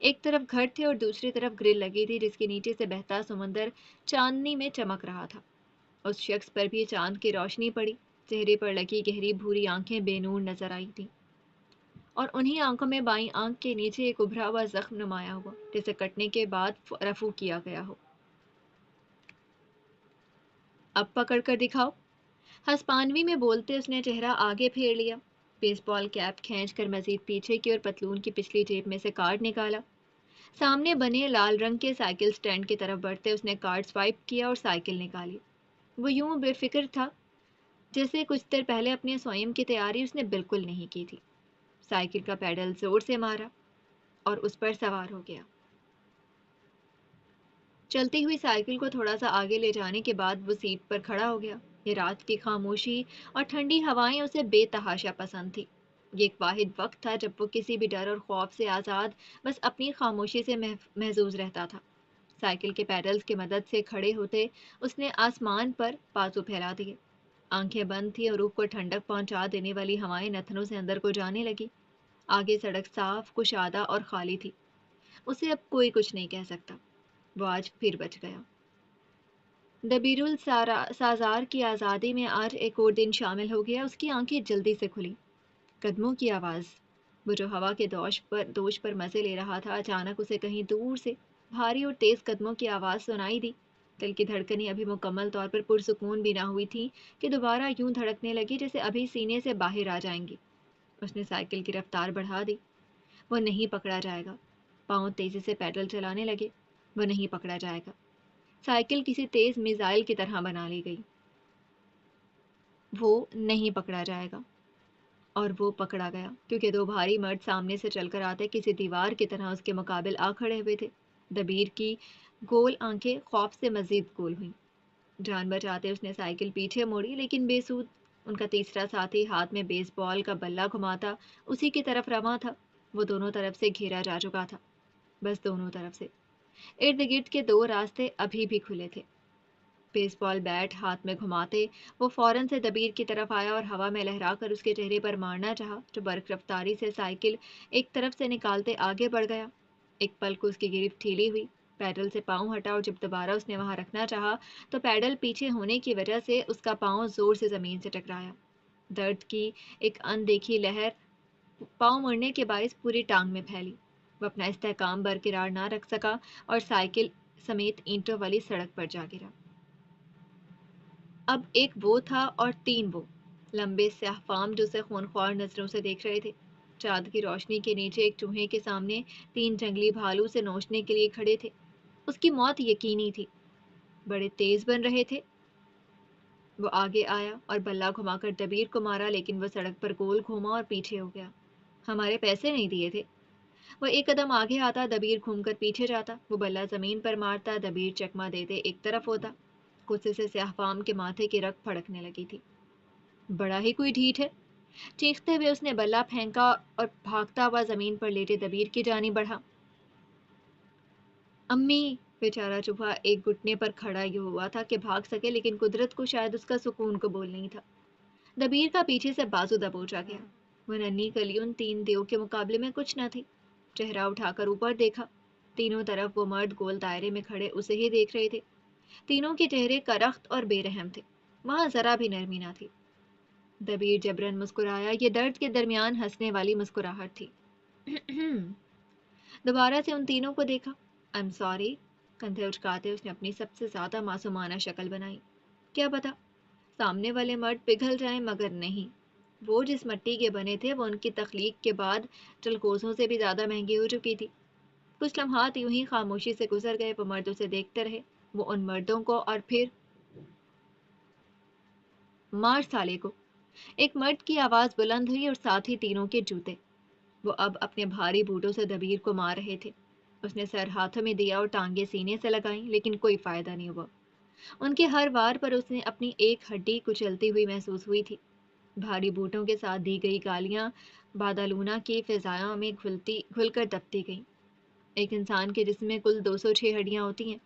ایک طرف گھر تھے اور دوسری طرف گرل لگی تھی جس کے نیچے سے بہتا سمندر چاندنی میں چمک رہا تھا۔ اس شخص پر بھی چاند کی روشنی پڑی، چہرے پر لگی گہری بھوری آنکھیں بے نور نظر آئی تھیں، اور انہی آنکھوں میں بائیں آنکھ کے نیچے ایک ابھرا ہوا زخم نمایاں ہوا، جیسے کٹنے کے بعد رفو کیا گیا ہو۔ اب پکڑ کر دکھاؤ، ہسپانوی میں بولتے اس نے چہرہ آگے پھیر لیا، بیس بال کیپ کھینچ کر مزید پیچھے کی اور پتلون کی پچھلی جیب میں سے کارڈ نکالا۔ سامنے بنے لال رنگ کے سائیکل سٹینڈ کی طرف بڑھتے اس نے کارڈ سوائپ کیا اور سائیکل نکالی۔ وہ یوں بے فکر تھا جیسے کچھ دیر پہلے اپنے سوئم کی تیاری اس نے بالکل نہیں کی تھی۔ سائیکل کا پیڈل زور سے مارا اور اس پر سوار ہو گیا۔ چلتی ہوئی سائیکل کو تھوڑا سا آگے لے جانے کے بعد وہ سیٹ پر کھڑا ہو گیا۔ یہ رات کی خاموشی اور ٹھنڈی ہوائیں اسے بے تحاشا پسند تھی۔ یہ ایک واحد وقت تھا جب وہ کسی بھی ڈر اور خوف سے آزاد بس اپنی خاموشی سے محظوظ رہتا تھا۔ سائیکل کے پیڈلز کی مدد سے کھڑے ہوتے اس نے آسمان پر بازو پھیلا دیے۔ آنکھیں بند تھی اور روح کو ٹھنڈک پہنچا دینے والی ہوائیں نتنوں سے اندر کو جانے لگی۔ آگے سڑک صاف، کشادہ اور خالی تھی۔ اسے اب کوئی کچھ نہیں کہہ سکتا۔ وہ آج پھر بچ گیا۔ دبیر السازار کی آزادی میں آج ایک اور دن شامل ہو گیا۔ اس کی آنکھیں جلدی سے کھلی۔ قدموں کی آواز، وہ جو ہوا کے دوش پر مزے لے رہا تھا، اچانک اسے کہیں دور سے بھاری اور تیز قدموں کی آواز سنائی دی۔ دل کی دھڑکنیں ابھی مکمل طور پر پرسکون بھی نہ ہوئی تھیں کہ دوبارہ یوں دھڑکنے لگی جیسے ابھی سینے سے باہر آ جائیں گی۔ اس نے سائیکل کی رفتار بڑھا دی۔ وہ نہیں پکڑا جائے گا۔ پاؤں تیزی سے پیڈل چلانے لگے۔ وہ نہیں پکڑا جائے گا۔ سائیکل کسی تیز میزائل کی طرح بنا لی گئی۔ وہ نہیں پکڑا جائے گا۔ اور وہ پکڑا گیا، کیونکہ دو بھاری مرد سامنے سے چل کر آتے کسی دیوار کی طرح اس کے مقابل آ کھڑے ہوئے تھے۔ دبیر کی گول آنکھیں خوف سے مزید گول ہوئیں۔ جان بچاتے اس نے سائیکل پیچھے موڑی، لیکن بے سود۔ ان کا تیسرا ساتھی ہاتھ میں بیس بال کا بلہ گھماتا اسی کی طرف رواں تھا۔ وہ دونوں طرف سے گھیرا جا چکا تھا، بس دونوں طرف سے۔ ارد گرد کے دو راستے ابھی بھی کھلے تھے۔ بیس بال بیٹ ہاتھ میں گھماتے وہ فوراً سے دبیر کی طرف آیا اور ہوا میں لہرا کر اس کے چہرے پر مارنا چاہا، جو برق رفتاری سے سائیکل ایک طرف سے نکالتے آگے بڑھ گیا۔ ایک پل کو اس کی گرفت ڈھیلی ہوئی، پیڈل سے پاؤں ہٹا اور جب دوبارہ اس نے وہاں رکھنا چاہا تو پیڈل پیچھے ہونے کی وجہ سے اس کا پاؤں زور سے زمین سے ٹکرایا۔ درد کی ایک اندیکھی لہر پاؤں مڑنے کے باعث پوری ٹانگ میں پھیلی۔ وہ اپنا استحکام برقرار نہ رکھ سکا اور سائیکل سمیت اینٹوں والی سڑک پر جا گرا۔ اب ایک وہ تھا اور تین وہ، لمبے سیاہ فام جو اسے خونخوار نظروں سے دیکھ رہے تھے۔ چاند کی روشنی کے نیچے ایک چوہے کے سامنے تین جنگلی بھالو سے نوچنے کے لیے کھڑے تھے۔ اس کی موت یقینی تھی۔ بڑے تیز بن رہے تھے۔ وہ آگے آیا اور بلہ گھما کر دبیر کو مارا، لیکن وہ سڑک پر گول گھوما اور پیچھے ہو گیا۔ ہمارے پیسے نہیں دیے تھے۔ وہ ایک قدم آگے آتا، دبیر گھوم کر پیچھے جاتا۔ وہ بلہ زمین پر مارتا، دبیر چکما دیتے ایک طرف ہوتا۔ غصے سے سیاہ فام کے ماتھے کی رگ پھڑکنے لگی تھی۔ بڑا ہی کوئی ڈھیٹ ہے۔ چیختے ہوئے اس نے بلہ پھینکا اور بھاگتا ہوا زمین پر لیٹے دبیر کی جانب بڑھا۔ امی! بیچارہ چوہا ایک گھٹنے پر کھڑا ہی ہوا تھا کہ بھاگ سکے، لیکن قدرت کو شاید اس کا سکون قبول نہیں تھا۔ دبیر کا پیچھے سے بازو دبوچا گیا۔ وہ ننھی کلی ان تین دیو کے مقابلے میں کچھ نہ تھی۔ چہرہ اٹھا کر اوپر دیکھا۔ تینوں طرف وہ مرد گول دائرے میں کھڑے اسے ہی دیکھ رہے تھے۔ تینوں کے چہرے کرخت اور بے رحم تھے، وہاں ذرا بھی نرمی نہ تھی۔ دبیر جبرن مسکرایا۔ یہ درد کے درمیان ہنسنے والی مسکراہٹ تھی۔ دوبارہ سے ان تینوں کو دیکھا۔ I'm sorry، کندھے اچکاتے اس نے اپنی سب سے زیادہ معصومانہ شکل بنائی۔ کیا پتا سامنے والے مرد پگھل جائیں، مگر نہیں۔ وہ جس مٹی کے بنے تھے وہ ان کی تخلیق کے بعد چلکوزوں سے بھی زیادہ مہنگی ہو چکی تھی۔ کچھ لمحات یوں ہی خاموشی سے گزر گئے۔ وہ مرد اسے دیکھتے رہے، وہ ان مردوں کو، اور پھر مار سالے کو۔ ایک مرد کی آواز بلند ہوئی اور ساتھ ہی تینوں کے جوتے۔ وہ اب اپنے بھاری بوٹوں سے دبیر کو مار رہے تھے۔ اس نے سر ہاتھوں میں دیا اور ٹانگیں سینے سے لگائیں، لیکن کوئی فائدہ نہیں ہوا۔ ان کے ہر وار پر اس نے اپنی ایک ہڈی کچلتی ہوئی محسوس ہوئی تھی۔ بھاری بوٹوں کے ساتھ دی گئی گالیاں بادالونا کی فضاؤں میں گھل کر دبتی گئیں۔ ایک انسان کے جسم میں کل 206 ہڈیاں ہوتی ہیں۔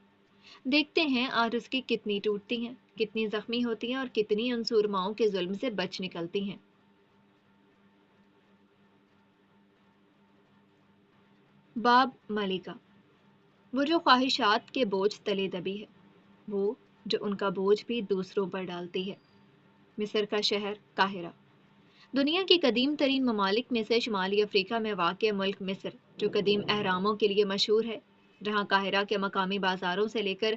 دیکھتے ہیں آج اس کی کتنی ٹوٹتی ہیں، کتنی زخمی ہوتی ہیں اور کتنی ان سورماؤں کے ظلم سے بچ نکلتی ہیں۔ باب ملکہ، وہ جو خواہشات کے بوجھ تلے دبی ہے، وہ جو ان کا بوجھ بھی دوسروں پر ڈالتی ہے۔ مصر کا شہر قاہرہ، دنیا کی قدیم ترین ممالک میں سے شمالی افریقہ میں واقع ملک مصر، جو قدیم اہراموں کے لیے مشہور ہے، جہاں قاہرہ کے مقامی بازاروں سے لے کر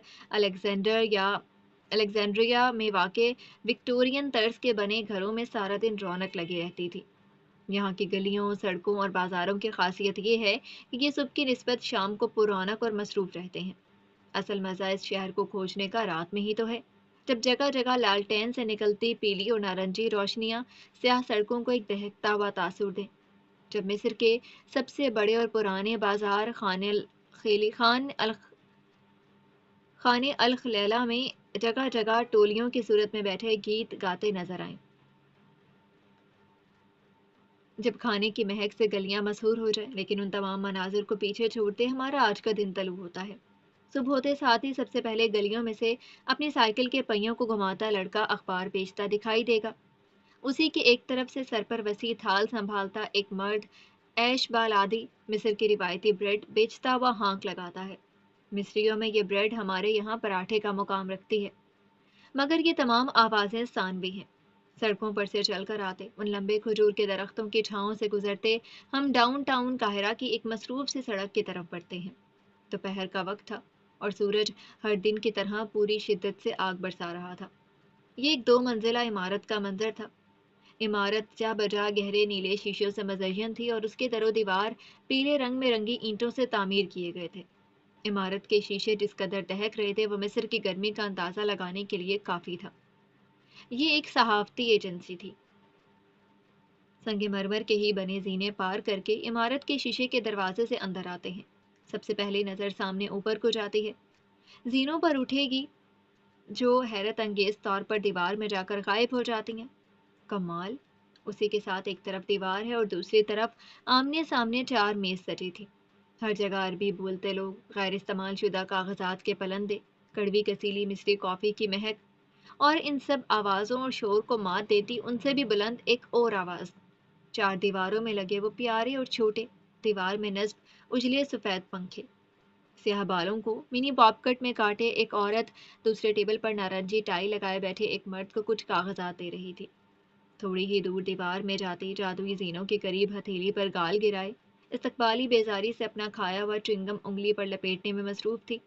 الیگزینڈریا میں واقع وکٹورین طرز کے بنے گھروں میں سارا دن رونق لگی رہتی تھی۔ یہاں کی گلیوں، سڑکوں اور بازاروں کی خاصیت یہ ہے کہ یہ صبح کی نسبت شام کو پر رونق اور مصروف رہتے ہیں۔ اصل مزہ اس شہر کو کھوجنے کا رات میں ہی تو ہے، جب جگہ جگہ لالٹین سے نکلتی پیلی اور نارنجی روشنیاں سیاہ سڑکوں کو ایک دہکتا ہوا تاثر دیں۔ جب مصر کے سب سے بڑے اور پرانے بازار خان الخلیلہ میں جگہ جگہ ٹولیوں کی صورت میں بیٹھے گیت گاتے نظر آئیں، جب کھانے کی مہک سے گلیاں مسحور ہو جائیں، لیکن ان تمام مناظر کو پیچھے چھوڑتے ہمارا آج کا دن طلوع ہوتا ہے۔ صبح ہوتے ساتھ ہی سب سے پہلے گلیوں میں سے اپنی سائیکل کے پہیوں کو گھماتا لڑکا اخبار بیچتا دکھائی دے گا۔ اسی کے ایک طرف سے سر پر وسیع تھال سنبھالتا ایک مرد ایش بالادی مصر کی روایتی بریڈ بیچتا ہوا ہانک لگاتا ہے۔ مصریوں میں یہ بریڈ ہمارے یہاں پراٹھے کا مقام رکھتی ہے، مگر یہ تمام آوازیں ثانوی ہیں۔ سڑکوں پر سے چل کر آتے، ان لمبے کھجور کے درختوں کی چھاؤں سے گزرتے ہم ڈاؤن ٹاؤن قاہرہ کی ایک مصروف سی سڑک کی طرف بڑھتے ہیں۔ دوپہر کا وقت تھا اور سورج ہر دن کی طرح پوری شدت سے آگ برسا رہا تھا۔ یہ ایک 2 منزلہ عمارت کا منظر تھا۔ عمارت جا بجا گہرے نیلے شیشوں سے مزین تھی اور اس کے در و دیوار پیلے رنگ میں رنگی اینٹوں سے تعمیر کیے گئے تھے۔ عمارت کے شیشے جس قدر دہک رہے تھے وہ مصر کی گرمی کا اندازہ لگانے کے لیے کافی تھا۔ یہ ایک صحافتی ایجنسی تھی۔ سنگ مرمر کے ہی بنے زینے پار کر کے عمارت کے شیشے کے دروازے سے اندر آتے ہیں۔ سب سے پہلے نظر سامنے اوپر کو جاتی ہے، زینوں پر اٹھے گی جو حیرت انگیز طور پر دیوار میں جا کر غائب ہو جاتی ہیں۔ کمال، اسی کے ساتھ ایک طرف دیوار ہے اور دوسری طرف آمنے سامنے 4 میز سجی تھی۔ ہر جگہ عربی بولتے لوگ، غیر استعمال شدہ کاغذات کے پلندے، کڑوی کسیلی مصری کافی کی مہک، اور ان سب آوازوں اور شور کو مات دیتی ان سے بھی بلند ایک اور آواز، 4 دیواروں میں لگے وہ پیارے اور چھوٹے، دیوار میں نصب اجلے سفید پنکھے۔ سیاہ بالوں کو منی پاپ کٹ میں کاٹے ایک عورت دوسرے ٹیبل پر نارنجی ٹائی لگائے بیٹھے ایک مرد کو کچھ کاغذات دے رہی تھی۔ تھوڑی ہی دور دیوار میں جاتی جادوئی زینوں کے قریب ہتھیلی پر گال گرائے استقبالی بیزاری سے اپنا کھایا ہوا چنگم انگلی پر لپیٹنے میں مصروف تھی۔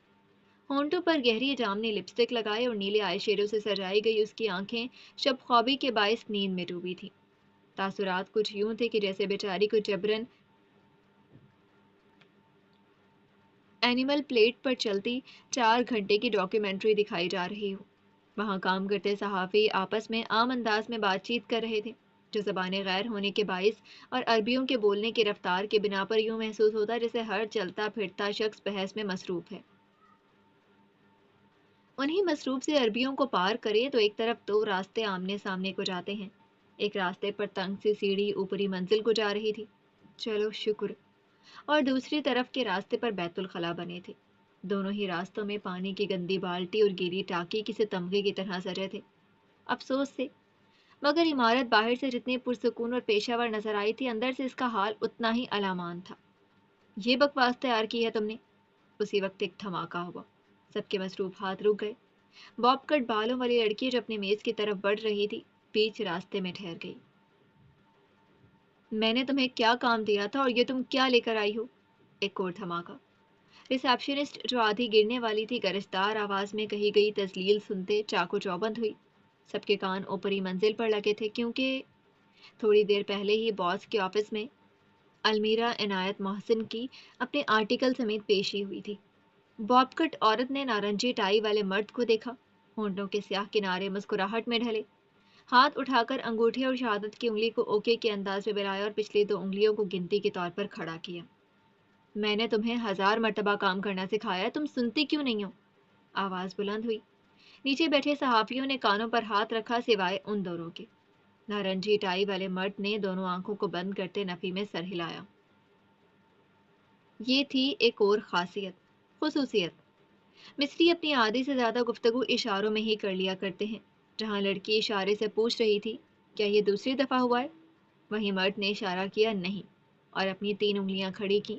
ہونٹوں پر گہری جامنی لپسٹک لگائے اور نیلے آئی شیڈو سے سجائی گئی اس کی آنکھیں شب خوابی کے باعث نیند میں ڈوبی تھی۔ تاثرات کچھ یوں تھے کہ جیسے بیچاری کو جبرن اینیمل پلیٹ پر چلتی 4 گھنٹے کی ڈاکیومنٹری دکھائی جا رہی ہو۔ وہاں کام کرتے صحافی آپس میں عام انداز میں بات چیت کر رہے تھے، جو زبانیں غیر ہونے کے باعث اور عربیوں کے بولنے کی رفتار کے بنا پر یوں محسوس ہوتا جیسے ہر چلتا پھرتا شخص بحث میں مصروف ہے۔ انہی مصروف سے عربیوں کو پار کرے تو ایک طرف 2 راستے آمنے سامنے کو جاتے ہیں۔ ایک راستے پر تنگ سی سیڑھی اوپری منزل کو جا رہی تھی، چلو شکر، اور دوسری طرف کے راستے پر بیت الخلاء بنے تھے۔ دونوں ہی راستوں میں پانی کی گندی بالٹی اور گیلی ٹاکی کسی تمغے کی طرح سجے تھے۔ افسوس سے، مگر عمارت باہر سے جتنی پرسکون اور پیشہ ور نظر آئی تھی، اندر سے اس کا حال اتنا ہی الامان تھا۔ یہ بکواس تیار کی ہے تم نے؟ اسی وقت ایک دھماکہ ہوا، سب کے مصروف ہاتھ رک گئے۔ باب کٹ بالوں والی لڑکی جو اپنے میز کی طرف بڑھ رہی تھی، بیچ راستے میں ٹھہر گئی۔ میں نے تمہیں کیا کام دیا تھا اور یہ تم کیا لے کر آئی ہو؟ ایک اور دھماکہ۔ ریسیپشنسٹ جو آدھی گرنے والی تھی گرجدار آواز میں کہی گئی تذلیل سنتے چاقو چوبند ہوئی۔ سب کے کان اوپری منزل پر لگے تھے کیونکہ تھوڑی دیر پہلے ہی باس کے آفس میں المیرا عنایت محسن کی اپنے آرٹیکل سمیت پیشی ہوئی تھی۔ باب کٹ عورت نے نارنجی ٹائی والے مرد کو دیکھا، ہونٹوں کے سیاہ کنارے مسکراہٹ میں ڈھلے، ہاتھ اٹھا کر انگوٹھی اور شہادت کی انگلی کو اوکے کے انداز میں ملایا اور پچھلی 2 انگلیوں کو گنتی کے طور پر کھڑا کیا۔ میں نے تمہیں 1000 مرتبہ کام کرنا سکھایا، تم سنتی کیوں نہیں ہو؟ آواز بلند ہوئی۔ نیچے بیٹھے صحافیوں نے کانوں پر ہاتھ رکھا سوائے ان دونوں کے۔ نارنجی ٹائی والے مرد نے دونوں آنکھوں کو بند کرتے نفی میں سر ہلایا۔ یہ تھی ایک اور خصوصیت۔ مصری اپنی آدھی سے زیادہ گفتگو اشاروں میں ہی کر لیا کرتے ہیں۔ جہاں لڑکی اشارے سے پوچھ رہی تھی کیا یہ دوسری دفعہ ہوا ہے، وہیں مرد نے اشارہ کیا نہیں اور اپنی 3 انگلیاں کھڑی کی۔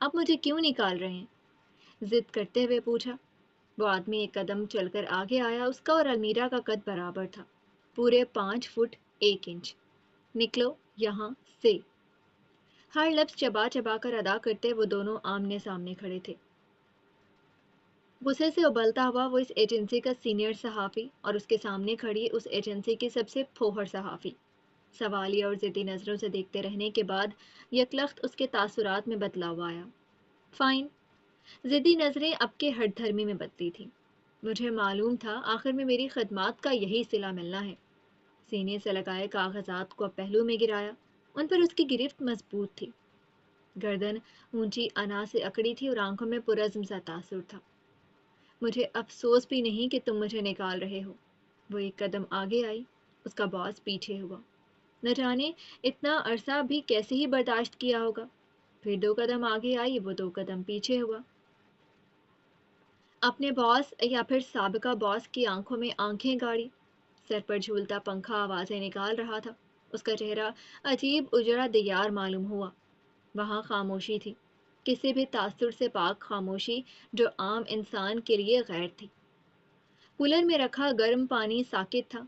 آپ مجھے کیوں نکال رہے ہیں؟ ضد کرتے ہوئے پوچھا۔ وہ آدمی ایک قدم چل کر آگے آیا، اس کا اور المیرا کا قد برابر تھا، پورے 5 فٹ 1 انچ۔ نکلو یہاں سے۔ ہر لفظ چبا چبا کر ادا کرتے وہ دونوں آمنے سامنے کھڑے تھے۔ غصے سے ابلتا ہوا وہ اس ایجنسی کا سینئر صحافی اور اس کے سامنے کھڑی اس ایجنسی کی سب سے پھوہڑ صحافی، سوالیہ اور ضدی نظروں سے دیکھتے رہنے کے بعد یکلخت اس کے تاثرات میں بدلاؤ آیا۔ فائن۔ ضدی نظریں اب کے ہٹ دھرمی میں بدلی تھیں۔ مجھے معلوم تھا آخر میں میری خدمات کا یہی صلہ ملنا ہے۔ سینے سے لگائے کاغذات کو اب پہلو میں گرایا، ان پر اس کی گرفت مضبوط تھی، گردن اونچی انا سے اکڑی تھی اور آنکھوں میں پرعزم سا تاثر تھا۔ مجھے افسوس بھی نہیں کہ تم مجھے نکال رہے ہو۔ وہ ایک قدم آگے آئی، اس کا باس پیچھے ہوا۔ نہ جانے اتنا عرصہ بھی کیسے ہی برداشت کیا ہوگا۔ پھر 2 قدم آگے آئی، وہ 2 قدم پیچھے ہوا۔ اپنے باس یا پھر سابقہ باس کی آنکھوں میں آنکھیں گاڑی، سر پر جھولتا پنکھا آوازیں نکال رہا تھا۔ اس کا چہرہ عجیب اجڑا دیار معلوم ہوا۔ وہاں خاموشی تھی، کسی بھی تاثر سے پاک خاموشی جو عام انسان کے لیے غیر تھی۔ کولر میں رکھا گرم پانی ساکت تھا،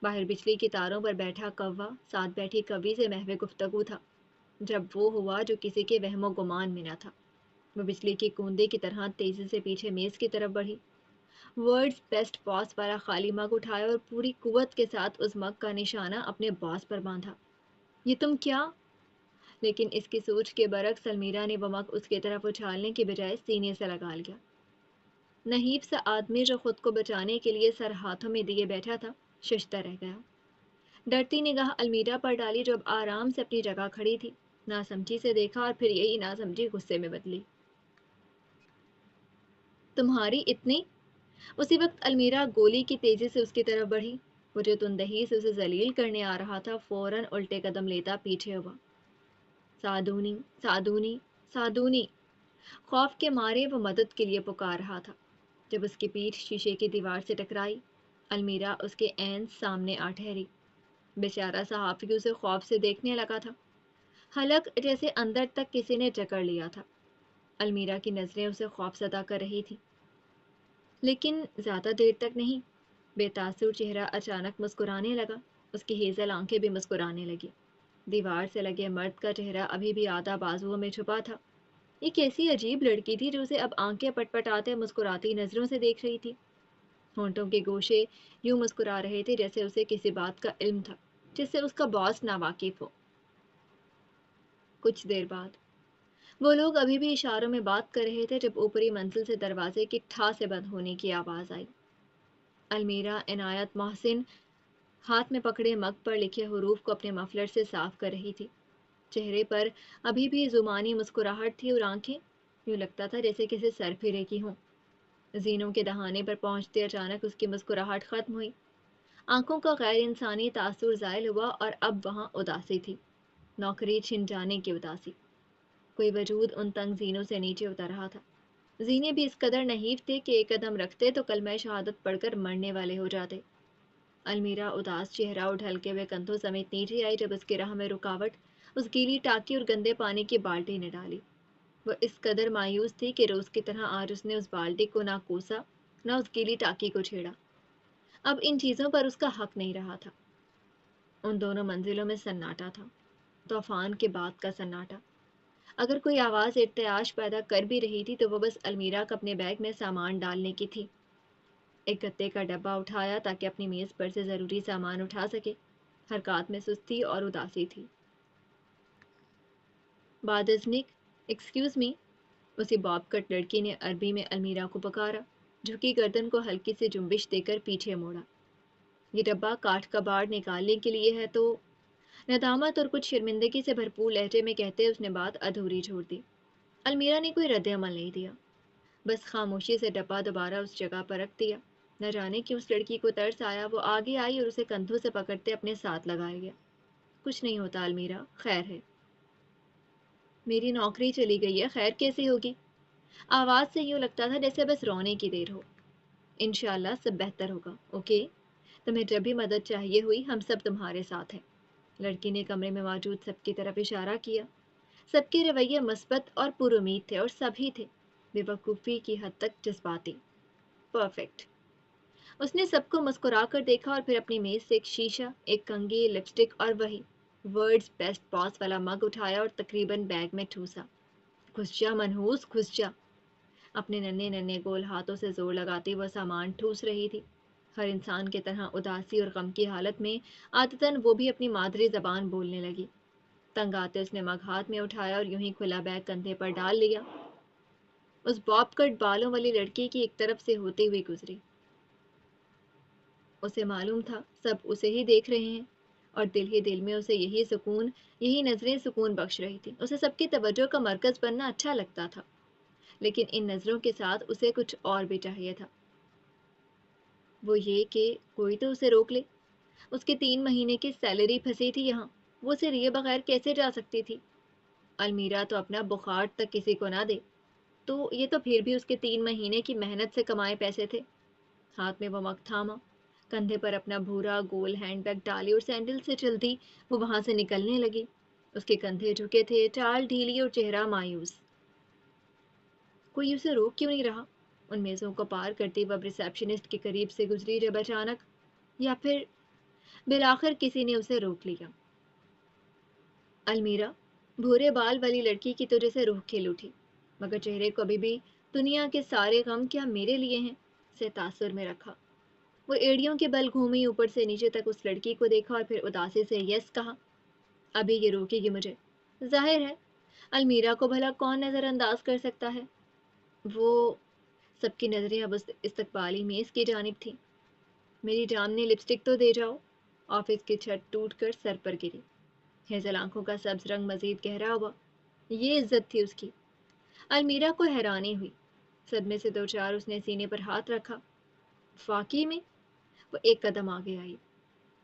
باہر بجلی کی تاروں پر بیٹھا کوا ساتھ بیٹھی کوی سے محو گفتگو تھا۔ جب وہ ہوا جو کسی کے وہم و گمان میں نہ تھا، وہ بجلی کی کوندے کی طرح تیزی سے پیچھے میز کی طرف بڑھی، ورڈز بیسٹ باس والا خالی مگ اٹھایا اور پوری قوت کے ساتھ اس مگ کا نشانہ اپنے باس پر باندھا۔ یہ تم کیا؟ لیکن اس کی سوچ کے برعکس المیرا نے وہ مگ اس کی طرف اچھالنے کی بجائے سینے سے لگا لیا۔ نحیف سا آدمی جو خود کو بچانے کے لیے سر ہاتھوں میں دیے بیٹھا تھا، ششدر رہ گیا۔ ڈرتی نگاہ المیرا پر ڈالی جو اب آرام سے اپنی جگہ کھڑی تھی، ناسمجھی سے دیکھا اور پھر یہی ناسمجھی غصے میں بدلی۔ تمہاری اتنی؟ اسی وقت المیرا گولی کی تیزی سے اس کی طرف بڑھی۔ وہ جو تندہی سے اسے ذلیل کرنے آ رہا تھا فوراً الٹے قدم لیتا پیچھے ہوا۔ سادونی، سادونی، سادونی۔ خوف کے مارے وہ مدد کے لیے پکار رہا تھا۔ جب اس کی پیٹھ شیشے کی دیوار سے ٹکرائی، المیرا اس کے عین سامنے آ ٹھہری۔ بیچارہ صحافی اسے خوف سے دیکھنے لگا تھا، حلق جیسے اندر تک کسی نے جکڑ لیا تھا۔ المیرا کی نظریں اسے خوف زدہ کر رہی تھی، لیکن زیادہ دیر تک نہیں۔ بے تاثر چہرہ اچانک مسکرانے لگا، اس کی ہیزل آنکھیں بھی مسکرانے لگی۔ دیوار سے لگے مرد کا چہرہ ابھی بھی آدھا بازوؤں میں چھپا تھا۔ یہ کیسی عجیب لڑکی تھی جو اسے اب آنکھیں پٹ پٹاتے مسکراتی نظروں سے دیکھ رہی تھی۔ ہونٹوں کے گوشے یوں مسکرا رہے تھے جیسے اسے کسی بات کا علم تھا جس سے اس کا باس ناواقف ہو۔ کچھ دیر بعد وہ لوگ ابھی بھی اشاروں میں بات کر رہے تھے جب اوپری منزل سے دروازے کی ٹھا سے بند ہونے کی آواز آئی۔ المیرا عنایت محسن ہاتھ میں پکڑے مگ پر لکھے حروف کو اپنے مفلر سے صاف کر رہی تھی۔ چہرے پر ابھی بھی زمانی مسکراہٹ تھی اور آنکھیں یوں لگتا تھا جیسے کسی سر پھرے کی ہوں۔ زینوں کے دہانے پر پہنچتے اچانک اس کی مسکراہٹ ختم ہوئی، آنکھوں کا غیر انسانی تاثر زائل ہوا اور اب وہاں اداسی تھی، نوکری چھن جانے کی اداسی۔ کوئی وجود ان تنگ زینوں سے نیچے اتر رہا تھا۔ زینے بھی اس قدر نحیف تھے کہ ایک قدم رکھتے تو کلمہ شہادت پڑھ کر مرنے والے ہو جاتے۔ المیرا اداس چہرہ اور ڈھلکے ہوئے کندھوں سمیت نیچے آئی جب اس کی راہ میں رکاوٹ اس گیلی ٹاکی اور گندے پانی کی بالٹی نے ڈالی۔ وہ اس قدر مایوس تھی کہ روز کی طرح آج اس نے اس بالٹی کو نہ کوسا نہ اس گیلی ٹاکی کو چھیڑا۔ اب ان چیزوں پر اس کا حق نہیں رہا تھا۔ ان دونوں منزلوں میں سناٹا تھا، طوفان کے بعد کا سناٹا۔ اگر کوئی آواز ارتعاش پیدا کر بھی رہی تھی تو وہ بس المیرا کا اپنے بیگ میں سامان ڈالنے کی تھی۔ ایک گتے کا ڈبہ اٹھایا تاکہ اپنی میز پر سے ضروری سامان اٹھا سکے۔ حرکات میں سستی اور اداسی تھی۔ بعد ازنک، ایکسکیوز می، اسی باب کٹ لڑکی نے عربی میں المیرا کو پکارا، جھکی گردن کو ہلکی سی جنبش دے کر پیچھے موڑا۔ یہ ڈبہ کاٹھ کا باڑ نکالنے کے لیے ہے تو… ندامت اور کچھ شرمندگی سے بھرپور لہجے میں کہتے اس نے بات ادھوری چھوڑ دی۔ المیرا نے کوئی رد عمل نہیں دیا، بس خاموشی سے ڈبہ دوبارہ اس جگہ پر رکھ دیا۔ نہ جانے کہ اس لڑکی کو ترس آیا، وہ آگے آئی اور اسے کندھوں سے پکڑتے اپنے ساتھ لگایا گیا۔ کچھ نہیں ہوتا المیرا، خیر ہے۔ میری نوکری چلی گئی ہے، خیر کیسے ہوگی؟ آواز سے یوں لگتا تھا جیسے بس رونے کی دیر ہو۔ انشاءاللہ سب بہتر ہوگا، اوکے؟ تمہیں جب بھی مدد چاہیے ہوئی ہم سب تمہارے ساتھ ہیں۔ لڑکی نے کمرے میں موجود سب کی طرف اشارہ کیا۔ سب کے رویے مثبت اور پر امید تھے اور سبھی تھے بےوقوفی کی حد تک جذباتی. پرفیکٹ. اس نے سب کو مسکرا کر دیکھا اور پھر اپنی میز سے ایک شیشہ، ایک کنگھی، لپسٹک اور وہی ورڈز بیسٹ باس والا مگ اٹھایا اور تقریباً بیگ میں ٹھوسا. گھس جا منحوس، گھس جا. اپنے ننھے ننھے گول ہاتھوں سے زور لگاتی وہ سامان ٹھوس رہی تھی. ہر انسان کی طرح اداسی اور غم کی حالت میں عادتاً وہ بھی اپنی مادری زبان بولنے لگی. تنگ آتے اس نے مگ ہاتھ میں اٹھایا اور یوں ہی کھلا بیگ کندھے پر ڈال لیا. اس باب کٹ بالوں والی لڑکی کی ایک طرف سے ہوتے ہوئے گزری. اسے معلوم تھا سب اسے ہی دیکھ رہے ہیں اور دل ہی دل میں اسے یہی سکون، یہی نظریں سکون بخش رہی تھی. اسے سب کی توجہ کا مرکز بننا اچھا لگتا تھا، لیکن ان نظروں کے ساتھ اسے کچھ اور بھی چاہیے تھا. وہ یہ کہ کوئی تو اسے روک لے. اس کی 3 مہینے کی سیلری پھنسی تھی یہاں. وہ اسے لیے بغیر کیسے جا سکتی تھی؟ المیرا تو اپنا بخار تک کسی کو نہ دے، تو یہ تو پھر بھی اس کے 3 مہینے کی محنت سے کمائے پیسے تھے. ہاتھ میں وہ مگ تھاما، کندھے پر اپنا بھورا گول ہینڈ بیگ ڈالی اور سینڈل سے چلتی وہ وہاں سے نکلنے لگی. اس کے کندھے جھکے تھے، چال ڈھیلی اور چہرہ مایوس. کوئی اسے روک کیوں نہیں رہا؟ ان میزوں کو پار کرتی وہ اب ریسیپشنسٹ کے قریب سے گزری جب اچانک، یا پھر بالآخر کسی نے اسے روک لیا. المیرا، بھورے بال والی لڑکی کی تو جیسے روح کھل اٹھی، مگر چہرے کو ابھی بھی دنیا کے سارے غم کیا میرے لیے ہیں سے تاثر میں رکھا. وہ ایڑیوں کے بل گھومی، اوپر سے نیچے تک اس لڑکی کو دیکھا اور پھر اداسی سے یس کہا. ابھی یہ روکے گی مجھے؟ ظاہر ہے المیرا کو بھلا کون نظر انداز کر سکتا ہے. وہ سب کی نظریں اب اس استقبالی میز کی جانب تھیں. میری جامنی لپسٹک تو دے جاؤ. آفس کی چھت ٹوٹ کر سر پر گری. ہیزل آنکھوں کا سبز رنگ مزید گہرا ہوا. یہ عزت تھی اس کی. المیرا کو حیرانی ہوئی. صدمے سے دو چار اس نے سینے پر ہاتھ رکھا. واقعی میں؟ وہ ایک قدم آگے آئی.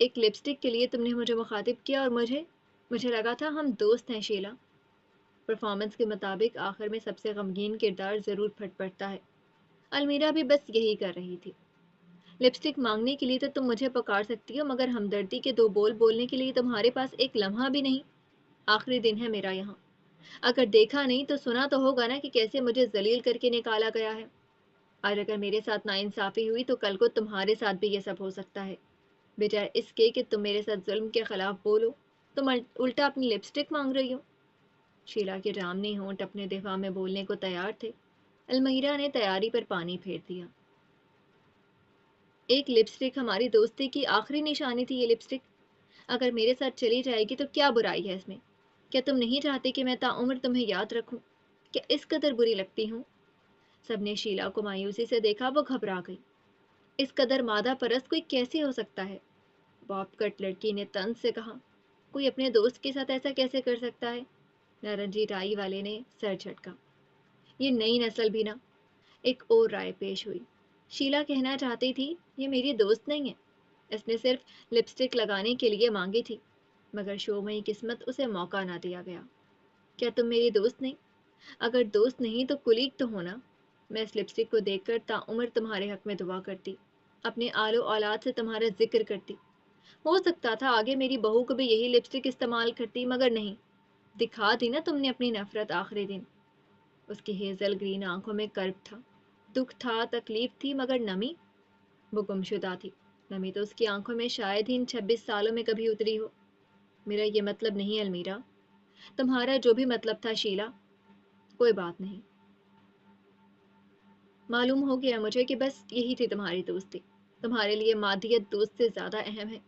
ایک لپسٹک کے لیے تم نے مجھے مخاطب کیا اور مجھے لگا تھا ہم دوست ہیں شیلا. پرفارمنس کے مطابق آخر میں سب سے غمگین کردار ضرور پھٹ پڑتا ہے. المیرا بھی بس یہی کر رہی تھی. لپسٹک مانگنے کے لیے تو تم مجھے پکار سکتی ہو، مگر ہمدردی کے 2 بول بولنے کے لیے تمہارے پاس ایک لمحہ بھی نہیں. آخری دن ہے میرا یہاں. اگر دیکھا نہیں تو سنا تو ہوگا نا کہ کیسے مجھے ذلیل کر کے نکالا گیا ہے. اور اگر میرے ساتھ ناانصافی ہوئی تو کل کو تمہارے ساتھ بھی یہ سب ہو سکتا ہے. بجائے اس کے کہ تم میرے ساتھ ظلم کے خلاف بولو، تم الٹا اپنی لپسٹک مانگ رہی ہو. شیلا کے جامنی ہونٹ اپنے دفاع میں بولنے کو تیار تھے. المیرا نے تیاری پر پانی پھیر دیا. ایک لپسٹک ہماری دوستی کی آخری نشانی تھی. یہ لپسٹک اگر میرے ساتھ چلی جائے گی تو کیا برائی ہے اس میں؟ کیا تم نہیں چاہتے کہ میں تاعمر تمہیں یاد رکھوں؟ کیا اس قدر بری لگتی ہوں؟ سب نے شیلا کو مایوسی سے دیکھا. وہ گھبرا گئی. اس قدر مادہ پرست کوئی کیسے ہو سکتا ہے؟ باب کٹ لڑکی نے طنز سے کہا. کوئی اپنے دوست کے ساتھ ایسا کیسے کر سکتا ہے؟ نارنجی ٹائی والے نے سر جھٹکا. یہ نئی نسل بھی نہ. ایک اور رائے پیش ہوئی. شیلا کہنا چاہتی تھی یہ میری دوست نہیں ہے، اس نے صرف لپسٹک لگانے کے لیے مانگی تھی، مگر شومئی قسمت اسے موقع نہ دیا گیا. کیا تم میری دوست نہیں؟ اگر دوست نہیں تو کلیگ تو ہونا. میں اس لپسٹک کو دیکھ کر تاعمر تمہارے حق میں دعا کرتی، اپنے آل و اولاد سے تمہارا ذکر کرتی. ہو سکتا تھا آگے میری بہو کو بھی یہی لپسٹک استعمال کرتی، مگر نہیں. دکھا دی نا تم نے اپنی نفرت آخری دن. اس کی ہیزل گرین آنکھوں میں کرب تھا. دکھ تھا، تکلیف تھی، مگر نمی؟ وہ گمشدہ تھی. نمی تو اس کی آنکھوں میں شاید ہی ان 26 سالوں میں کبھی اتری ہو. میرا یہ مطلب نہیں المیرا. تمہارا جو بھی مطلب تھا شیلا، کوئی بات نہیں. معلوم ہو گیا مجھے کہ بس یہی تھی تمہاری دوستی. تمہارے لیے مادیت دوست سے زیادہ اہم ہے.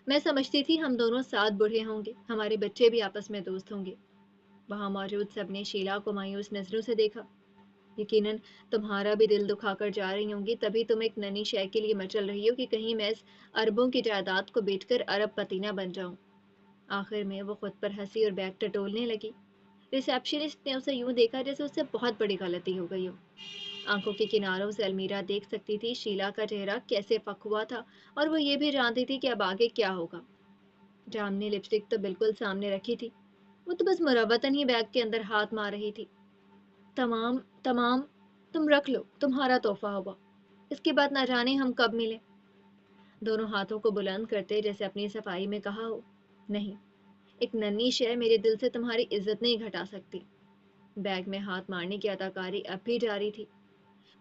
میں سمجھتی تھی ہم دونوں ساتھ بوڑھے ہوں گے، ہمارے بچے بھی آپس میں دوست ہوں گے. وہاں موجود سب نے شیلا کو مایوس نظروں سے دیکھا. یقیناً تمہارا بھی دل دکھا کر جا رہی ہوں گی، تبھی تم ایک ننھی شے کے لیے مچل رہی ہو کہ کہیں میں اس اربوں کی جائیداد کو بیچ کر ارب پتی نہ بن جاؤں. آخر میں وہ خود پر ہنسی اور بیگ ٹٹولنے لگی. ریسیپشنسٹ نے اسے یوں دیکھا جیسے اس سے بہت بڑی غلطی ہو گئی ہو. آنکھوں کے کناروں سے المیرا دیکھ سکتی تھی شیلا کا چہرہ کیسے پک ہوا تھا، اور وہ یہ بھی جانتی تھی کہ اب آگے کیا ہوگا. جامنی لپسٹک تو بالکل سامنے رکھی تھی، وہ تو بس مروتاً ہی بیگ کے اندر ہاتھ مار رہی تھی. تمام تم رکھ لو، تمہارا تحفہ ہوگا. اس کے بعد نہ جانے ہم کب ملیں. دونوں ہاتھوں کو بلند کرتے جیسے اپنی صفائی میں کہا ہو. نہیں، ایک ننھی شے میرے دل سے تمہاری عزت نہیں گھٹا سکتی۔ بیگ میں ہاتھ مارنے کی اداکاری اب بھی جاری تھی۔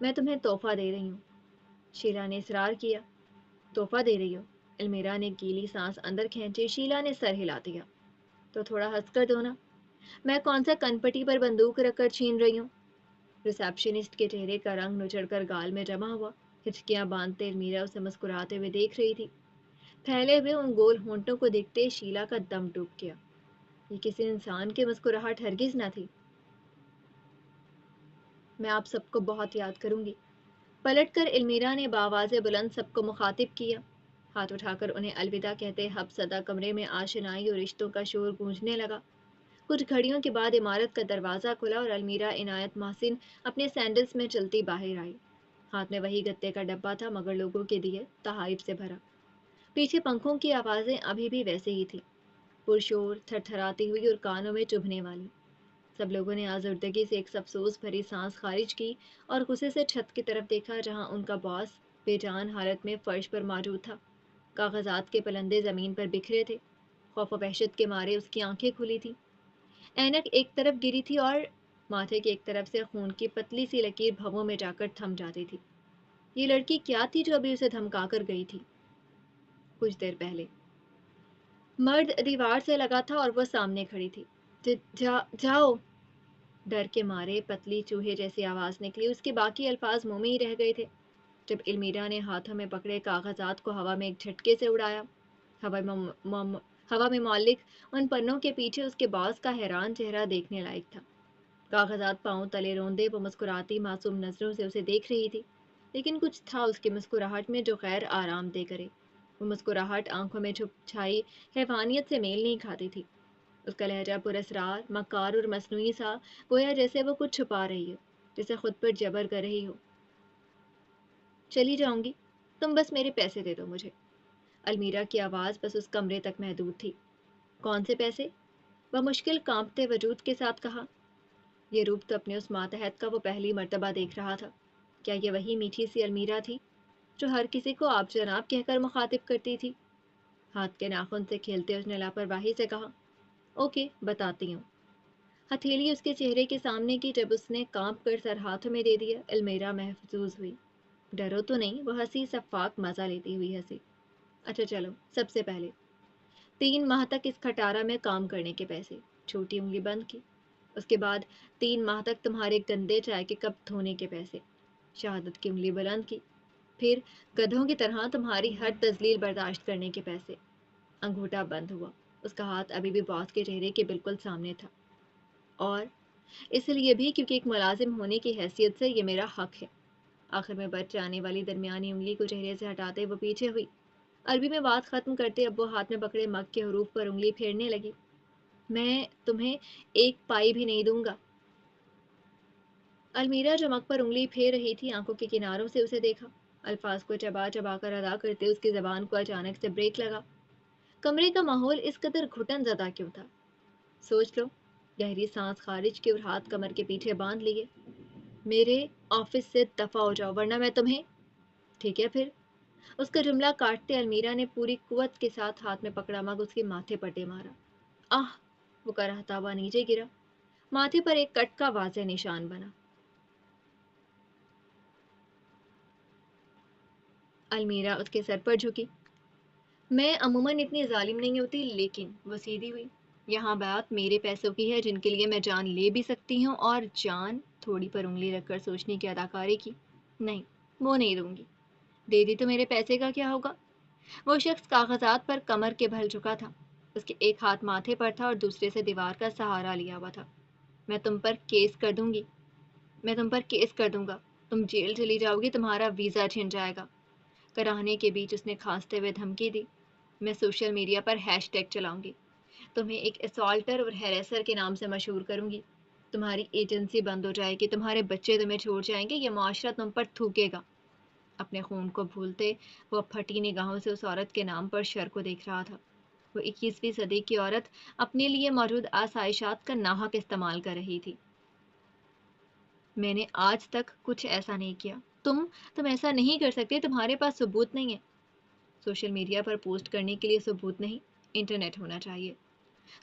میں تمہیں تحفہ دے رہی ہوں، شیلا نے اصرار کیا۔ تحفہ دے رہی ہو؟ المیرا نے گیلی سانس اندر کھینچی۔ شیلا نے سر ہلا دیا۔ تو تھوڑا ہنس کر دو نا، میں کون سا کن پٹی پر بندوق رکھ کر چھین رہی ہوں؟ ریسیپشنسٹ کے چہرے کا رنگ نچڑ کر گال میں جمع ہوا۔ ہچکیاں باندھتے المیرا اسے مسکراتے ہوئے دیکھ رہی تھی۔ پھیلے ہوئے ان گول ہونٹوں کو دیکھتے شیلا کا دم ڈوب گیا۔ یہ کسی انسان کی مسکراہٹ ہرگز نہ تھی۔ میں آپ سب کو بہت یاد کروں گی۔ پلٹ کر المیرا نے بآواز بلند سب کو مخاطب کیا۔ ہاتھ اٹھا کر انہیں الوداع کہتے حب زدہ کمرے میں آشنائی اور رشتوں کا شور گونجنے لگا۔ کچھ گھڑیوں کے بعد عمارت کا دروازہ کھلا اور المیرا عنایت محسن اپنے سینڈلز میں چلتی باہر آئی۔ ہاتھ میں وہی گتے کا ڈبہ تھا مگر لوگوں کے دیے تحائف سے بھرا۔ پیچھے پنکھوں کی آوازیں ابھی بھی ویسے ہی تھیں، پرشور، تھر تھراتی ہوئی اور کانوں میں چبھنے والی۔ سب لوگوں نے آزردگی سے ایک افسوس بھری سانس خارج کی اور غصے سے چھت کی طرف دیکھا جہاں ان کا باس بے جان حالت میں فرش پر موجود تھا۔ کاغذات کے پلندے زمین پر بکھرے تھے۔ خوف و وحشت کے مارے اس کی آنکھیں کھلی تھیں۔ اینک ایک طرف گری تھی اور ماتھے کی ایک طرف سے خون کی پتلی سی لکیر بھووں میں جا کر تھم جاتی تھی۔ یہ لڑکی کیا تھی جو ابھی اسے دھمکا کر گئی تھی؟ کچھ دیر پہلے مرد دیوار سے لگا تھا اور وہ سامنے کھڑی تھی۔ جاؤ! ڈر کے مارے پتلی چوہے جیسی آواز نکلی۔ اس کے باقی الفاظ منہ میں ہی رہ گئے تھے جب المیرا نے ہاتھوں میں پکڑے کاغذات کو ہوا میں ایک جھٹکے سے اڑایا۔ ہوا میں معلق ان پنوں کے پیچھے اس کے باس کا حیران چہرہ دیکھنے لائق تھا۔ کاغذات پاؤں تلے روندے وہ مسکراتی معصوم نظروں سے اسے دیکھ رہی تھی، لیکن کچھ تھا اس کی مسکراہٹ میں جو غیر آرام دہ کرے۔ وہ مسکراہٹ آنکھوں میں چھپ چھائی حیوانیت سے میل نہیں کھاتی تھی۔ اس کا لہجہ پراسرار، مکار اور مصنوعی سا، گویا جیسے وہ کچھ چھپا رہی ہو، جیسے خود پر جبر کر رہی ہو۔ چلی جاؤں گی، تم بس میرے پیسے دے دو مجھے۔ المیرا کی آواز بس اس کمرے تک محدود تھی۔ کون سے پیسے؟ وہ مشکل کانپتے وجود کے ساتھ کہا۔ یہ روپ تو اپنے اس ماتحت کا وہ پہلی مرتبہ دیکھ رہا تھا۔ کیا یہ وہی میٹھی سی المیرا تھی جو ہر کسی کو آپ جناب کہہ کر مخاطب کرتی تھی؟ ہاتھ کے ناخن سے کھیلتے اس نے لاپرواہی سے کہا، اوکے، بتاتی ہوں۔ ہتھیلی اس کے چہرے کے سامنے کی جب اس نے کانپ کر سر ہاتھوں میں دے دیا، المیرا محظوظ ہوئی۔ ڈرو تو نہیں، وہ ہنسی، شفاق مزہ لیتی ہوئی ہنسی۔ اچھا چلو، سب سے پہلے 3 ماہ تک اس کھٹارا میں کام کرنے کے پیسے۔ چھوٹی انگلی بند کی۔ اس کے بعد 3 ماہ تک تمہارے گندے چائے کے کپ دھونے کے پیسے۔ شہادت کی انگلی بلند کی۔ پھر گدھوں کی طرح تمہاری ہر تذلیل برداشت کرنے کے پیسے۔ انگوٹھا بند ہوا۔ اس کا ہاتھ ابھی بھی باس کے چہرے کے بالکل سامنے تھا۔ اور اس لیے بھی کیونکہ ایک ملازم ہونے کی حیثیت سے یہ میرا حق ہے۔ آخر میں بچ جانے والی درمیانی انگلی کو چہرے سے ہٹاتے وہ پیچھے ہوئی۔ عربی میں بات ختم کرتے اب وہ ہاتھ میں پکڑے مگ کے حروف پر انگلی پھیرنے لگی۔ میں تمہیں 1 پائی بھی نہیں دوں گا۔ المیرا جو مگ پر انگلی پھیر رہی تھی آنکھوں کے کناروں سے اسے دیکھا۔ الفاظ کو چبا چبا کر ادا کرتے اس کی زبان کو اچانک سے بریک لگا۔ کمرے کا ماحول اس قدر گھٹن زدہ کیوں تھا؟ سوچ لو۔ گہری سانس خارج کی اور ہاتھ کمر کے پیچھے باندھ لیے۔ میرے آفس سے دفع ہو جاؤ ورنہ میں تمہیں… ٹھیک ہے پھر۔ اس کا جملہ کاٹتے المیرا نے پوری قوت کے ساتھ ہاتھ میں پکڑا مگ اس کے ماتھے پر دے مارا۔ آہ! وہ کرہتا ہوا نیچے گرا۔ ماتھے پر ایک کٹ کا واضح نشان بنا۔ المیرا اس کے سر پر جھکی۔ میں عموماً اتنی ظالم نہیں ہوتی، لیکن وہ سیدھی ہوئی۔ یہاں بات میرے پیسوں کی ہے جن کے لیے میں جان لے بھی سکتی ہوں، اور جان تھوڑی پر انگلی رکھ کر سوچنے کی اداکاری کی۔ نہیں، وہ نہیں دوں گی۔ دے دی تو میرے پیسے کا کیا ہوگا؟ وہ شخص کاغذات پر کمر کے بھل جھکا تھا۔ اس کے ایک ہاتھ ماتھے پر تھا اور دوسرے سے دیوار کا سہارا لیا ہوا تھا۔ میں تم پر کیس کر دوں گی۔ میں تم پر کیس کر دوں گا۔ تم جیل چلی جاؤ گی، تمہارا ویزا چھن جائے گا۔ کراہنے کے بیچ اس نے کھانستے ہوئے دھمکی دی۔ میں سوشل میڈیا پر ہیش ٹیگ چلاؤں گی۔ تمہیں ایک اسالٹر اور ہیریسر کے نام سے مشہور کروں گی۔ تمہاری ایجنسی بند ہو جائے گی، تمہارے بچے تمہیں چھوڑ جائیں گے، یہ معاشرہ تم پر تھوکے گا۔ اپنے خون کو بھولتے وہ پھٹی نگاہوں سے اس عورت کے نام پر شر کو دیکھ رہا تھا۔ وہ 21ویں صدی کی عورت اپنے لیے موجود آسائشات کا ناحق استعمال کر رہی تھی۔ میں نے آج تک کچھ ایسا نہیں کیا۔ تم ایسا نہیں کر سکتے، تمہارے پاس ثبوت نہیں ہے۔ سوشل میڈیا پر پوسٹ کرنے کے لیے ثبوت نہیں، انٹرنیٹ ہونا چاہیے۔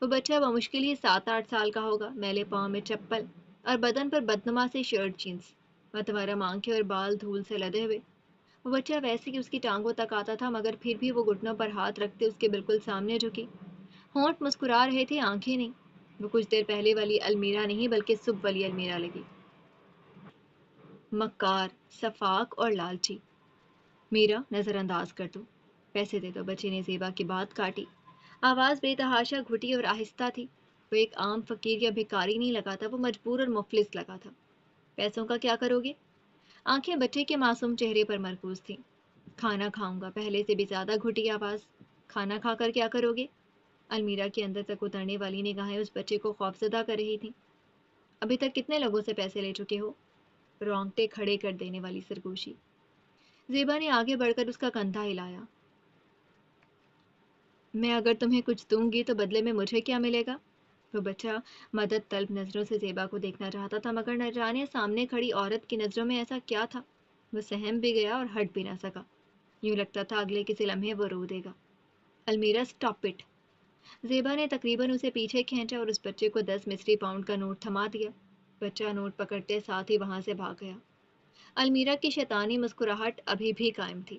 وہ بچہ بمشکل ہی 7-8 سال کا ہوگا، میلے پاؤں میں چپل اور بدن پر بدنما سے شرٹ جینس، متورم آنکھیں اور بال دھول سے لدے ہوئے۔ وہ بچہ ویسے ہی اس کی ٹانگوں تک آتا تھا، مگر پھر بھی وہ گھٹنوں پر ہاتھ رکھتے اس کے بالکل سامنے جھکی، ہونٹ مسکرا رہے تھے، آنکھیں نہیں۔ وہ کچھ دیر پہلے والی المیرا نہیں بلکہ صبح والی المیرا لگی، مکار، شفاق اور لالچی۔ میرا نظر انداز کر دو، پیسے دے دو۔ بچے نے زیبا کی بات کاٹی، آواز بے تحاشا گھٹی اور آہستہ تھی۔ وہ ایک عام فقیر یا بھکاری نہیں لگا تھا، وہ مجبور اور مفلس لگا تھا۔ پیسوں کا کیا کرو گے؟ آنکھیں بچے کے معصوم چہرے پر مرکوز تھیں۔ کھانا کھاؤں گا، پہلے سے بھی زیادہ گھٹی آواز۔ کھانا کھا کر کیا کرو گے؟ المیرا کے اندر تک اترنے والی نگاہیں اس بچے کو خوفزدہ کر رہی تھیں۔ ابھی تک کتنے لوگوں سے پیسے لے چکے ہو؟ رونگٹے کھڑے کر دینے والی سرگوشی۔ زیبا نے آگے بڑھ کر اس کا کندھا ہلایا۔ میں اگر تمہیں کچھ دوں گی تو بدلے میں مجھے کیا ملے گا؟ وہ بچہ مدد طلب نظروں سے زیبا کو دیکھنا چاہتا تھا، مگر نہ جانے سامنے کھڑی عورت کی نظروں میں ایسا کیا تھا، وہ سہم بھی گیا اور ہٹ بھی نہ سکا۔ یوں لگتا تھا اگلے کسی لمحے وہ رو دے گا۔ المیرا اسٹاپ اٹ! زیبا نے تقریباً اسے پیچھے کھینچا اور اس بچے کو 10 مصری پاؤنڈ کا نوٹ تھما دیا۔ بچہ نوٹ پکڑتے ساتھ ہی وہاں سے بھاگ گیا۔ المیرا کی شیطانی مسکراہٹ ابھی بھی قائم تھی۔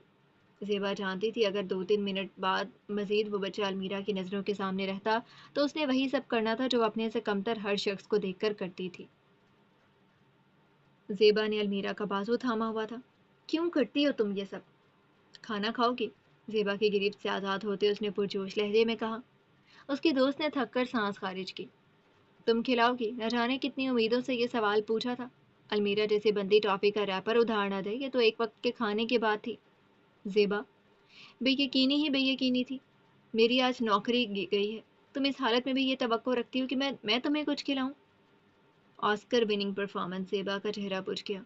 زیبا جانتی تھی اگر 2-3 منٹ بعد مزید وہ بچہ المیرا کی نظروں کے سامنے رہتا تو اس نے وہی سب کرنا تھا جو اپنے سے کمتر ہر شخص کو دیکھ کر کرتی تھی۔ زیبا نے المیرا کا بازو تھاما ہوا تھا۔ کیوں کرتی ہو تم یہ سب؟ کھانا کھاؤ گی؟ زیبا کی گرفت سے آزاد ہوتے اس نے پرجوش لہجے میں کہا۔ اس کی دوست نے تھک کر سانس خارج کی۔ تم کھلاؤ گی؟ نہ جانے کتنی امیدوں سے یہ سوال پوچھا تھا۔ المیرا جیسے بندی ٹافی کا ریپر ادھار نہ دے، یہ تو ایک وقت کے کھانے کی بات تھی۔ زیبا بے یقینی ہی بے یقینی تھی۔ میری آج نوکری گئی ہے، تم اس حالت میں بھی یہ توقع رکھتی ہو کہ میں تمہیں کچھ کھلاؤں؟ Oscar winning performance! زیبا کا چہرہ بجھ گیا۔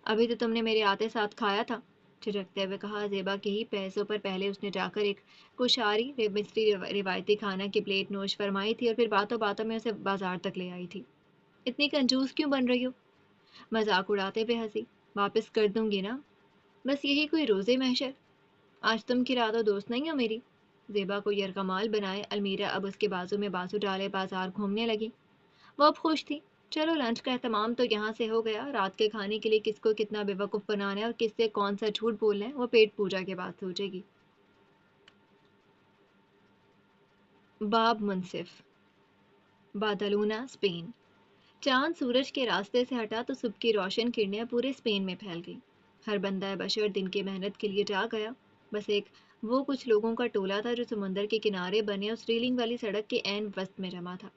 ابھی تو تم نے میرے آتے ساتھ کھایا تھا، جھجکتے ہوئے کہا۔ زیبا کے ہی پیسوں پر پہلے اس نے جا کر ایک کوشاری مصری روایتی کھانا کی پلیٹ نوش فرمائی تھی اور پھر باتوں باتوں میں اسے بازار تک لے آئی تھی۔ اتنی کنجوس کیوں بن رہی ہو؟ مذاق اڑاتے ہوئے ہنسی۔ واپس کر دوں گی نا، بس یہی کوئی روزے محشر۔ آج تم کھلا دو، دوست نہیں ہو میری؟ زیبا کو یرغمال بنائے المیرا اب اس کے بازو میں بازو ڈالے بازار گھومنے لگی۔ وہ اب خوش تھی۔ چلو لنچ کا اہتمام تو یہاں سے ہو گیا، رات کے کھانے کے لیے کس کو کتنا بے وقوف بنانا ہے اور کس سے کون سا جھوٹ بولنا ہے وہ پیٹ پوجا کے بعد سوچے گی۔ باب منصف، بادلونا، اسپین۔ چاند سورج کے راستے سے ہٹا تو صبح کی روشن کرنیں پورے اسپین میں پھیل گئی۔ ہر بندہ بشر دن کی محنت کے لیے جا گیا، بس ایک وہ کچھ لوگوں کا ٹولہ تھا جو سمندر کے کنارے بنے اور سٹریلنگ والی سڑک کے عین وسط میں جمع تھا۔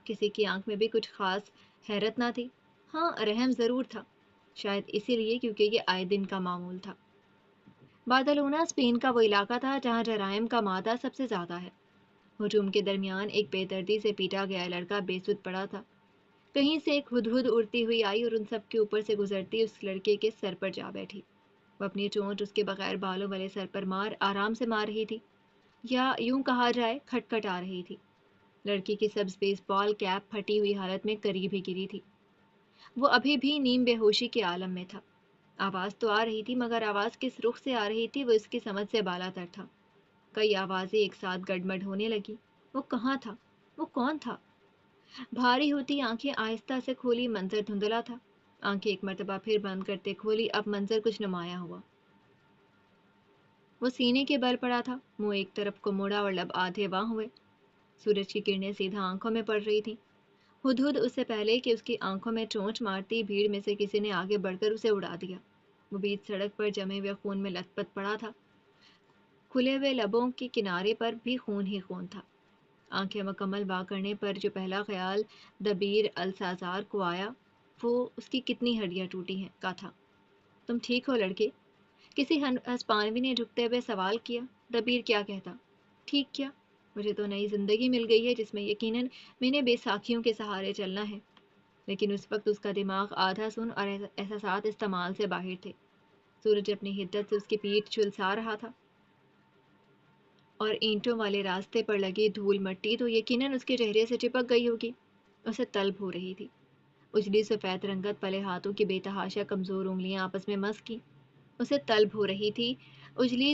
کسی کی آنکھ میں بھی کچھ خاص حیرت نہ تھی، ہاں رحم ضرور تھا، شاید اسی لیے کیونکہ یہ آئے دن کا معمول تھا۔ بادلونا اسپین کا وہ علاقہ تھا جہاں جرائم کا مادہ سب سے زیادہ ہے۔ ہجوم کے درمیان ایک بے دردی سے پیٹا گیا لڑکا بے سدھ پڑا تھا۔ کہیں سے ایک ہدہد اڑتی ہوئی آئی اور ان سب کے اوپر سے گزرتی اس لڑکے کے سر پر جا بیٹھی۔ وہ اپنی چونچ اس کے بغیر بالوں والے سر پر آرام سے مار رہی تھی، یا یوں کہا جائے کھٹ کھٹ آ رہی تھی۔ لڑکی کی سبز بیس بال کیپ پھٹی ہوئی حالت میں قریب ہی گری تھی۔ وہ ابھی بھی نیم بے ہوشی کے عالم میں تھا۔ آواز تو آ رہی تھی، مگر آواز کس رخ سے آ رہی تھی وہ اس کی سمجھ سے بالا تر تھا۔ کئی آوازیں ایک ساتھ گڑبڑ ہونے لگی۔ وہ کہاں تھا؟ وہ کون تھا؟ بھاری ہوتی آنکھیں آہستہ سے کھولی، منظر دھندلا تھا۔ آنکھیں ایک مرتبہ پھر بند کرتے کھولی، اب منظر کچھ نمایاں ہوا۔ وہ سینے کے بل پڑا تھا، منہ ایک طرف کو موڑا اور لب آدھے واں ہوئے۔ سورج کی کرنیں سیدھا آنکھوں میں پڑ رہی تھیں۔ ہدہد اس سے پہلے کہ اس کی آنکھوں میں چونچ مارتی، بھیڑ میں سے کسی نے آگے بڑھ کر اسے اڑا دیا۔ وہ بیچ سڑک پر جمے ہوئے خون میں لت پت پڑا تھا۔ کھلے ہوئے لبوں کے کنارے پر بھی خون ہی خون تھا۔ آنکھیں مکمل وا کرنے پر جو پہلا خیال دبیر السازار کو آیا وہ اس کی کتنی ہڈیاں ٹوٹی ہیں کا تھا۔ تم ٹھیک ہو لڑکے؟ کسی ہسپانوی نے جھکتے ہوئے سوال کیا۔ دبیر کیا کہتا؟ ٹھیک کیا؟ مجھے تو نئی زندگی مل گئی ہے جس میں یقیناً میں نے بے ساکھیوں کے سہارے چلنا ہے۔ لیکن اس وقت اس کا دماغ آدھا سن اور احساسات استعمال سے باہر تھے۔ سورج اپنی حدت سے اس کی پیٹھ جھلسا رہا تھا اور اینٹوں والے راستے پر لگی دھول مٹی تو یقیناً اس کے چہرے سے چپک گئی ہوگی۔ اسے طلب ہو رہی تھی۔ اجلی سفید رنگت پلے ہاتھوں کی بے تحاشا کمزور انگلیاں آپس میں مس کی۔ اسے طلب ہو رہی تھی۔ اجلی